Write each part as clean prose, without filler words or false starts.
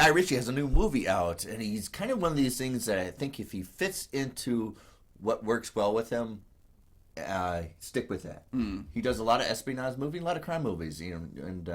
Guy Ritchie has a new movie out, and he's kind of one of these things that I think if he fits into what works well with him, stick with that. He does a lot of espionage movies, a lot of crime movies, and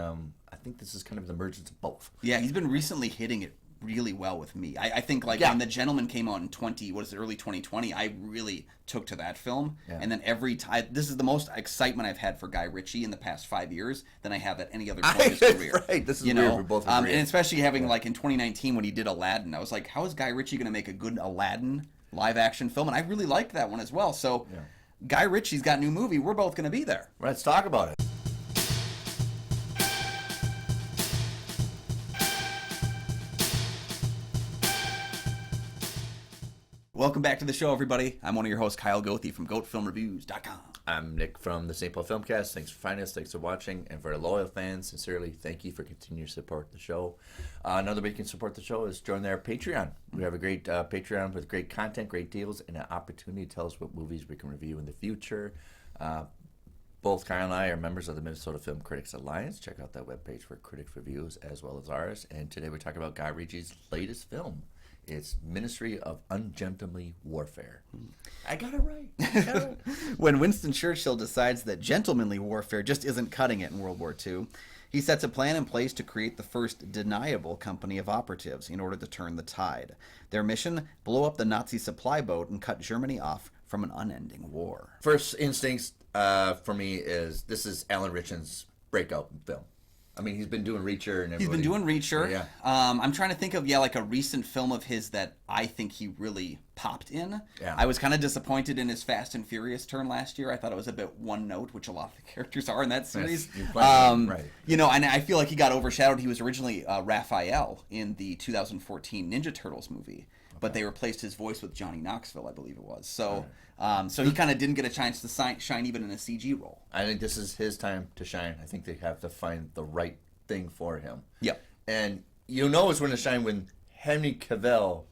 I think this is kind of the emergence of both. Yeah, he's been recently hitting it really well with me. I think when The Gentleman came out in early 2020, I really took to that film. Yeah. And then every time, this is the most excitement I've had for Guy Ritchie in the past 5 years than I have at any other point in his career. Right, this is weird. We're both and especially having in 2019 when he did Aladdin, I was like, how is Guy Ritchie going to make a good Aladdin live action film? And I really liked that one as well. So Guy Ritchie's got a new movie. We're both going to be there. Let's talk about it. Welcome back to the show, everybody. I'm one of your hosts, Kyle Goethe from GoatFilmReviews.com. I'm Nick from the St. Paul Filmcast. Thanks for finding us. Thanks for watching. And for our loyal fans, sincerely, thank you for continuing to support the show. Another way you can support the show is join our Patreon. We have a great Patreon with great content, great deals, and an opportunity to tell us what movies we can review in the future. Both Kyle and I are members of the Minnesota Film Critics Alliance. Check out that webpage for critics' reviews as well as ours. And today we're talking about Guy Ritchie's latest film. It's Ministry of Ungentlemanly Warfare. I got it right. When Winston Churchill decides that gentlemanly warfare just isn't cutting it in World War II, he sets a plan in place to create the first deniable company of operatives in order to turn the tide. Their mission, blow up the Nazi supply boat and cut Germany off from an unending war. First instincts for me is this is Alan Ritchson's breakout film. I mean, he's been doing Reacher and everything. He's been doing Reacher. Yeah. I'm trying to think of, a recent film of his that I think he really popped in. Yeah. I was kind of disappointed in his Fast and Furious turn last year. I thought it was a bit one note, which a lot of the characters are in that series. Right. And I feel like he got overshadowed. He was originally Raphael in the 2014 Ninja Turtles movie. But they replaced his voice with Johnny Knoxville, I believe it was. So so he kind of didn't get a chance to shine even in a CG role. I think this is his time to shine. I think they have to find the right thing for him. Yep. And you'll know it's going to shine when Henry Cavill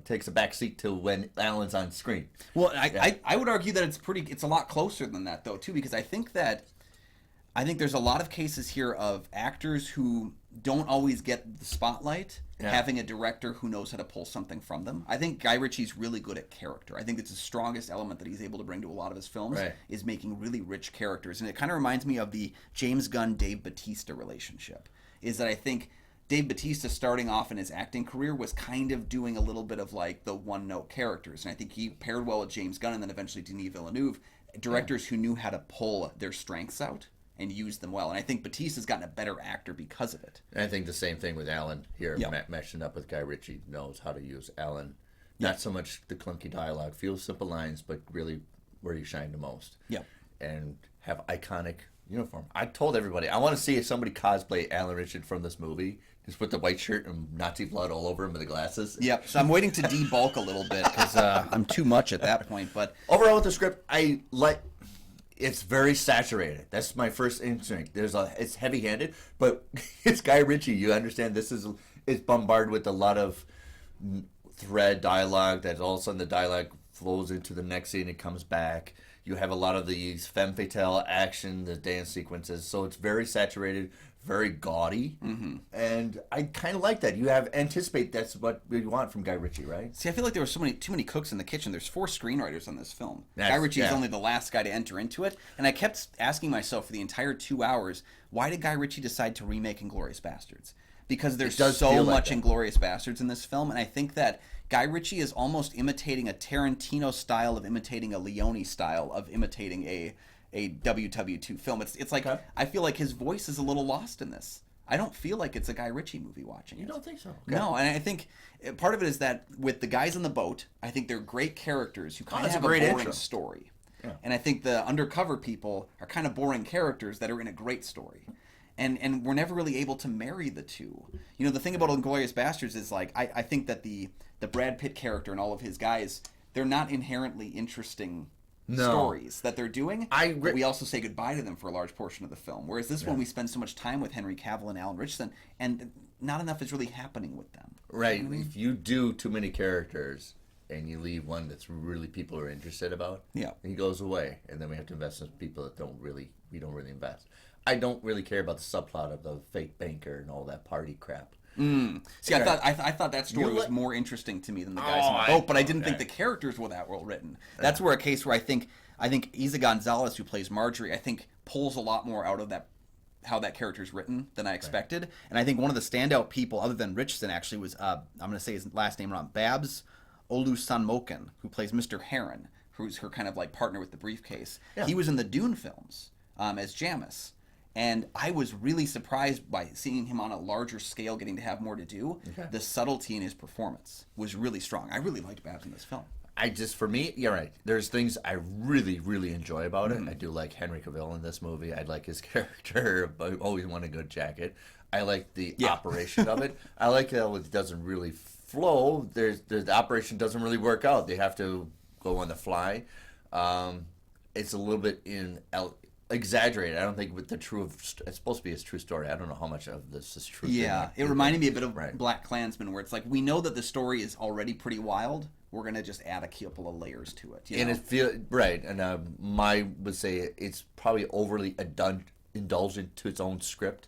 takes a back seat to when Alan's on screen. Well, I would argue that it's a lot closer than that, though, too, because I think there's a lot of cases here of actors who don't always get the spotlight, having a director who knows how to pull something from them. I think Guy Ritchie's really good at character. I think it's the strongest element that he's able to bring to a lot of his films, is making really rich characters. And it kind of reminds me of the James Gunn-Dave Bautista relationship, is that I think Dave Bautista, starting off in his acting career, was kind of doing a little bit of like the one-note characters. And I think he paired well with James Gunn and then eventually Denis Villeneuve, directors who knew how to pull their strengths out and use them well. And I think Bautista's gotten a better actor because of it. And I think the same thing with Alan here. Matching up with Guy Ritchie knows how to use Alan. Not so much the clunky dialogue, few simple lines, but really where you shine the most. Yeah. And have iconic uniform. I told everybody, I want to see if somebody cosplay Alan Ritchie from this movie. Just put the white shirt and Nazi blood all over him with the glasses. Yep. So I'm waiting to debulk a little bit because I'm too much at that point. But overall with the script, it's very saturated. That's my first instinct. It's heavy-handed, but it's Guy Ritchie. You understand it's bombarded with a lot of thread dialogue that all of a sudden the dialogue flows into the next scene and comes back. You have a lot of these femme fatale action, the dance sequences. So it's very saturated, very gaudy, and I kind of like that. You anticipate that's what we want from Guy Ritchie, right? See, I feel like there were too many cooks in the kitchen. There's 4 screenwriters on this film. Guy Ritchie is only the last guy to enter into it, and I kept asking myself for the entire 2 hours, why did Guy Ritchie decide to remake Inglourious Basterds? Because there's so much Inglourious Basterds in this film, and I think that Guy Ritchie is almost imitating a Tarantino style of imitating a Leone style of imitating a WW2 film. It's like I feel like his voice is a little lost in this. I don't feel like it's a Guy Ritchie movie watching it. You don't think so? Okay. No, and I think part of it is that with the guys on the boat, I think they're great characters who kind of have a boring story. Yeah. And I think the undercover people are kind of boring characters that are in a great story. And we're never really able to marry the two. The thing about Inglourious Basterds is I think that the Brad Pitt character and all of his guys, they're not inherently interesting stories that they're doing. But we also say goodbye to them for a large portion of the film. Whereas this one, we spend so much time with Henry Cavill and Alan Ritchson, and not enough is really happening with them. Right. If you do too many characters and you leave one that's really people are interested about, he goes away, and then we have to invest in people that we don't really invest. I don't really care about the subplot of the fake banker and all that party crap. See, I thought that story was more interesting to me than the guys in the boat, but I didn't think the characters were that well written. That's where a case where I think Isa Gonzalez, who plays Marjorie, I think pulls a lot more out of that, how that character's written, than I expected. And I think one of the standout people, other than Richardson, actually was I'm going to say his last name wrong, Babs Olusanmoken, who plays Mr. Heron, who's her kind of like partner with the briefcase. Yeah. He was in the Dune films as Jamis. And I was really surprised by seeing him on a larger scale, getting to have more to do. Okay. The subtlety in his performance was really strong. I really liked Babs in this film. For me, you're right. There's things I really, really enjoy about it. I do like Henry Cavill in this movie. I like his character. I always want a good jacket. I like the operation of it. I like how it doesn't really flow. The operation doesn't really work out. They have to go on the fly. It's a little bit exaggerated. I don't think with the it's supposed to be his true story. I don't know how much of this is true. Yeah, it reminded me a bit of Black Klansman, where it's like, we know that the story is already pretty wild. We're gonna just add a couple of layers to it. And would say it's probably overly indulgent to its own script.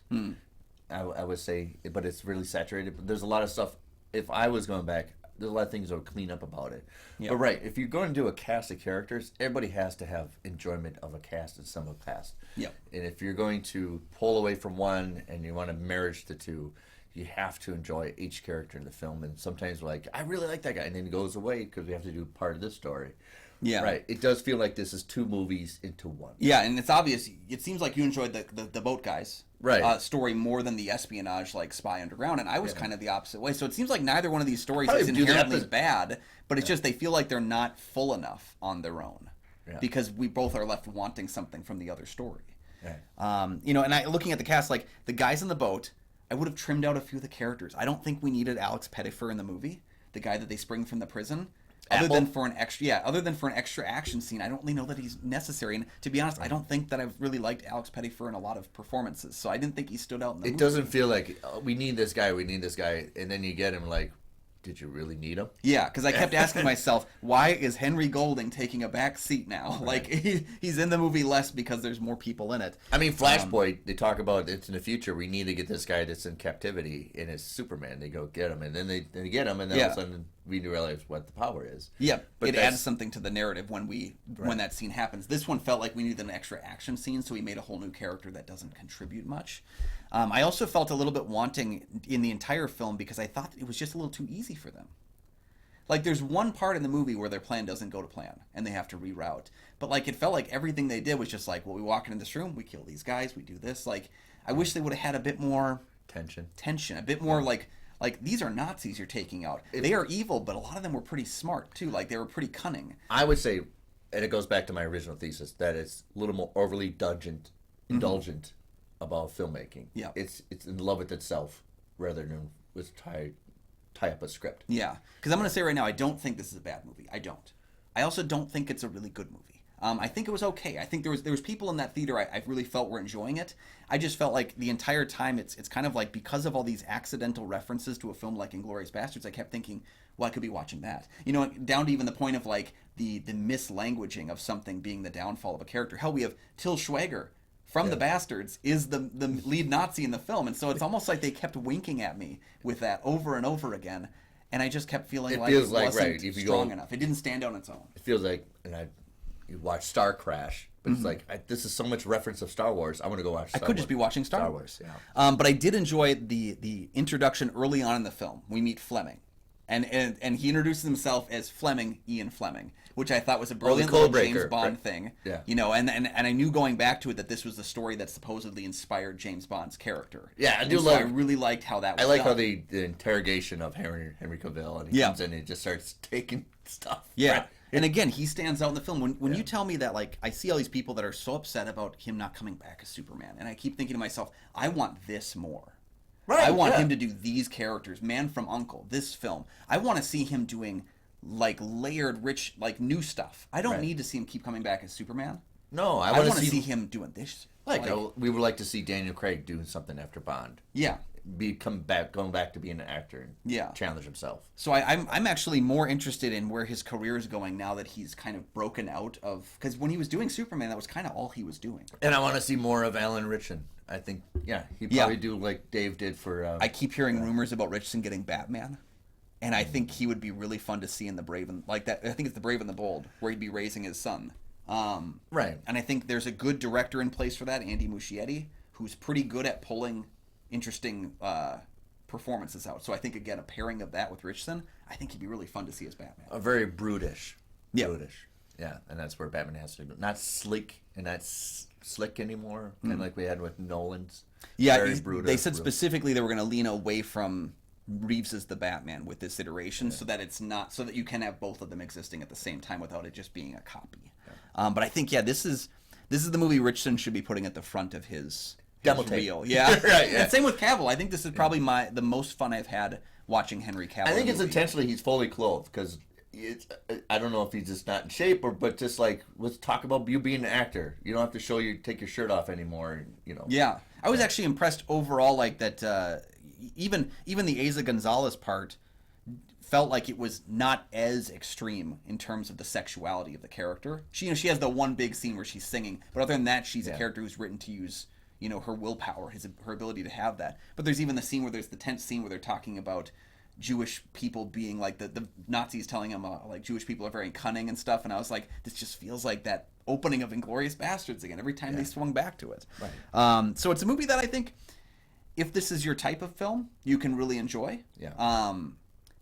I would say, but it's really saturated. But there's a lot of stuff. If I was going back, there's a lot of things that would clean up about it. Yep. But if you're going to do a cast of characters, everybody has to have enjoyment of a cast and some of a cast. Yep. And if you're going to pull away from one and you want to merge the two, you have to enjoy each character in the film. And sometimes we're like, I really like that guy, and then he goes away because we have to do part of this story. Yeah. Right. It does feel like this is two movies into one. Yeah, and it's obvious. It seems like you enjoyed the boat guys story more than the espionage, like Spy Underground, and I was kind of the opposite way. So it seems like neither one of these stories is inherently bad, but it's just they feel like they're not full enough on their own because we both are left wanting something from the other story. Right. And looking at the cast, like the guys in the boat, I would have trimmed out a few of the characters. I don't think we needed Alex Pettyfer in the movie, the guy that they spring from the prison. Other than for an extra action scene, I don't really know that he's necessary. And to be honest, I don't think that I've really liked Alex Pettyfer in a lot of performances. So I didn't think he stood out in the movie. It doesn't feel like we need this guy, and then you get him like, did you really need him? Yeah, because I kept asking myself, why is Henry Golding taking a back seat now? Right. Like he's in the movie less because there's more people in it. I mean, Flashpoint, they talk about it's in the future. We need to get this guy that's in captivity, and it's Superman. They go get him, and then they get him, and then all of a sudden we realize what the power is. Yeah, but it adds something to the narrative when that scene happens. This one felt like we needed an extra action scene, so we made a whole new character that doesn't contribute much. I also felt a little bit wanting in the entire film because I thought it was just a little too easy for them. Like, there's one part in the movie where their plan doesn't go to plan, and they have to reroute. But, like, it felt like everything they did was just like, well, we walk into this room, we kill these guys, we do this. Like, I wish they would have had a bit more tension, a bit more like these are Nazis you're taking out. They are evil, but a lot of them were pretty smart, too. Like, they were pretty cunning. I would say, and it goes back to my original thesis, that it's a little more overly indulgent about filmmaking. Yeah, it's in love with itself rather than with tie up a script. Yeah, because I'm going to say right now, I don't think this is a bad movie. I don't. I also don't think it's a really good movie. I think it was okay. I think there was people in that theater I really felt were enjoying it. I just felt like the entire time it's kind of like, because of all these accidental references to a film like Inglourious Basterds, I kept thinking, well, I could be watching that. Down to even the point of like the mislanguaging of something being the downfall of a character. Hell, we have Till Schweiger from the Bastards is the lead Nazi in the film, and so it's almost like they kept winking at me with that over and over again, and I just kept feeling like it wasn't strong enough. It didn't stand on its own. It feels like, you watch Star Crash, but it's like, this is so much reference of Star Wars. I want to go watch Star Wars. I could just be watching Star Wars. Yeah. But I did enjoy the introduction early on in the film. We meet Fleming. And he introduces himself as Ian Fleming, which I thought was a brilliant little James Bond thing. Yeah. And I knew going back to it that this was the story that supposedly inspired James Bond's character. Yeah, I really liked how that was done. How how the interrogation of Henry Cavill, and he comes in and he just starts taking stuff. Yeah. Right? And again, he stands out in the film. When you tell me that, like, I see all these people that are so upset about him not coming back as Superman, and I keep thinking to myself, I want this more. Right, I want him to do these characters. Man from U.N.C.L.E., this film. I want to see him doing, like, layered, rich, like, new stuff. I don't need to see him keep coming back as Superman. No, I want to see him doing this. We would like to see Daniel Craig doing something after Bond. Yeah. Going back to being an actor and challenge himself. So I'm actually more interested in where his career is going now that he's kind of broken out of, because when he was doing Superman, that was kind of all he was doing. And I want to see more of Alan Ritchson. I think, he'd probably do like Dave did for... I keep hearing rumors about Richardson getting Batman. And I think he would be really fun to see in The Brave and... Like that, I think it's The Brave and the Bold, where he'd be raising his son. Right. And I think there's a good director in place for that, Andy Muschietti, who's pretty good at pulling interesting performances out. So I think, again, a pairing of that with Richardson, I think he'd be really fun to see as Batman. A very brutish. Yeah. Brutish. Yeah, and that's where Batman has to go. Not sleek and not slick anymore, kind of like we had with Nolan's. Yeah, very brutish, they said specifically they were going to lean away from Reeves as the Batman with this iteration, so that it's not, so that you can have both of them existing at the same time without it just being a copy. But I think, this is the movie Richardson should be putting at the front of his demo tape. reel. Yeah, right. Yeah. And same with Cavill. I think this is probably the most fun I've had watching Henry Cavill. I think it's intentionally he's fully clothed because I don't know if he's just not in shape but just like, let's talk about you being an actor. You don't have to take your shirt off anymore. Yeah, I was actually impressed overall, like that. Even the Asa Gonzalez part felt like it was not as extreme in terms of the sexuality of the character. She has the one big scene where she's singing, but other than that, she's a character who's written to use her willpower, her ability to have that. But there's even the scene where there's the tense scene where they're talking about Jewish people being like the Nazis telling him like Jewish people are very cunning and stuff, and I was like, this just feels like that opening of Inglourious Bastards again every time they swung back to it. Right. So it's a movie that I think, if this is your type of film, you can really enjoy. Yeah.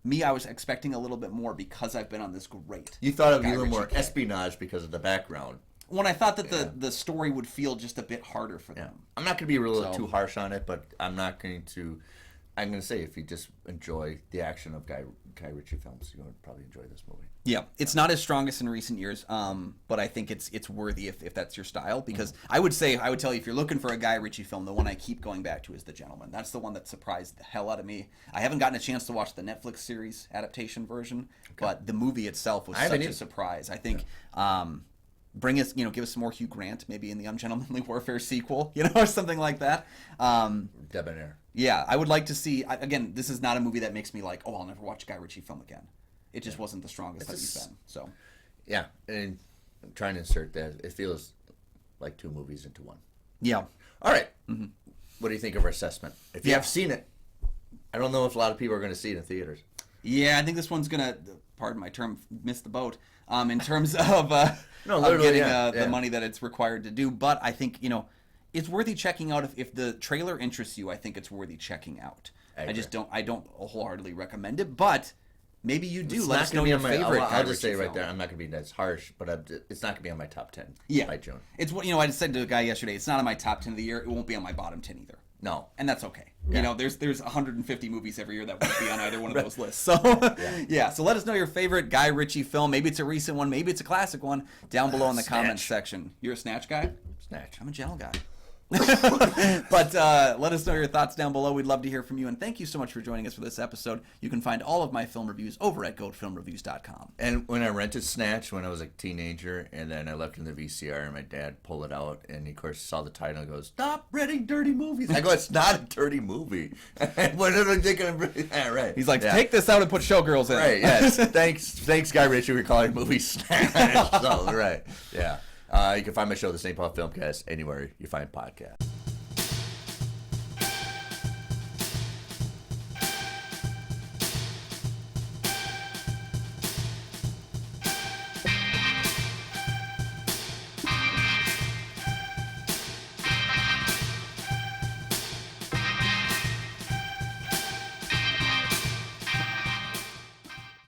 Me, I was expecting a little bit more because I've been on this great. You thought it would be a little Ritchie more kick. espionage because of the background. When I thought that the story would feel just a bit harder for them. I'm not going to be too harsh on it, but I'm going to say if you just enjoy the action of Guy Ritchie films, you'll probably enjoy this movie. Yeah, it's not as strongest in recent years, but I think it's worthy if that's your style. Because I would tell you, if you're looking for a Guy Ritchie film, the one I keep going back to is The Gentleman. That's the one that surprised the hell out of me. I haven't gotten a chance to watch the Netflix series adaptation version, but the movie itself was such a surprise. I think give us some more Hugh Grant, maybe in the Ungentlemanly Warfare sequel, or something like that. Debonair. Yeah, I would like to see. Again, this is not a movie that makes me like, I'll never watch a Guy Ritchie film again. It just wasn't the strongest that you've been. So, yeah, and I'm trying to insert that. It feels like two movies into one. Yeah. All right. Mm-hmm. What do you think of our assessment? If you have seen it, I don't know if a lot of people are going to see it in theaters. Yeah, I think this one's going to, pardon my term, miss the boat in terms of, getting the money that it's required to do. But I think, it's worthy checking out. If the trailer interests you, I think it's worthy checking out. I don't wholeheartily recommend it, but maybe you do. Let us know your favorite. I'll just say right there, I'm not going to be as harsh, but it's not going to be on my top 10 by June. It's what I just said to a guy yesterday. It's not on my top 10 of the year. It won't be on my bottom 10 either. No, and that's okay. Yeah. There's 150 movies every year that won't be on either one of those lists. So so let us know your favorite Guy Ritchie film. Maybe it's a recent one. Maybe it's a classic one. Down below in the comments section. You're a Snatch guy? Snatch. I'm a Gel guy. But let us know your thoughts down below. We'd love to hear from you, and thank you so much for joining us for this episode. You can find all of my film reviews over at goatfilmreviews.com. And when I rented Snatch when I was a teenager, and then I left in the VCR, and my dad pulled it out, and he, of course, saw the title and goes, "Stop renting dirty movies." I go, "It's not a dirty movie." What are they thinking? Yeah, right. He's like, "Take this out and put Showgirls in." Right. Yes. Thanks, Guy Ritchie, for calling the movie Snatch. So, right. Yeah. You can find my show, the St. Paul Filmcast, anywhere you find podcasts.